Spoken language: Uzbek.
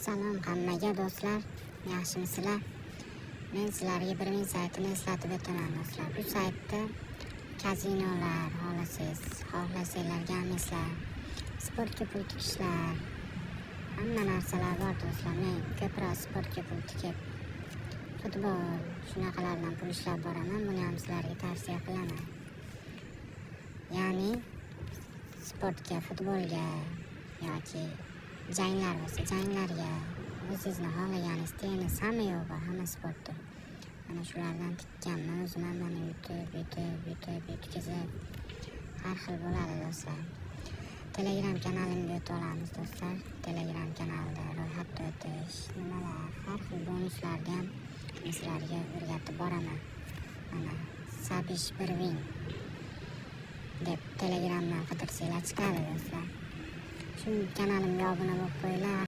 Salom hammaga do'stlar, yaxshimisizlar? Men sizlarga bir min saytini eslatib o'taman do'stlar. Bu saytda kazinolar, xohlasanglar gameslar, sportga pul tikishlar, hamma narsalar bor do'stlar. Men ko'proq sportga pul tikib, futbol shunaqalardan pul ishlab boraman. Buni ham sizlarga tavsiya qilaman. Ya'ni sportga, futbolga yoki janglar bo'lsa, janglarga o'zingizni xohlagan istayingiz hamma yo'q bor, hamma sportda. Mana shulardan tikkanman, o'zim ham mana yutib, yutkazib, har xil bo'ladi do'stlar. Telegram kanalimga o'tib olamiz do'stlar. Telegram kanalida ro'yxatda o'tish, nimalar, har xil bonuslarni ham sizlarga o'rgatib boraman. Mana Sabish Birvin deb Telegramdan qidirsanglar chiqadi do'stlar. Shu kanalimga obuna bo'lib qo'yinglar.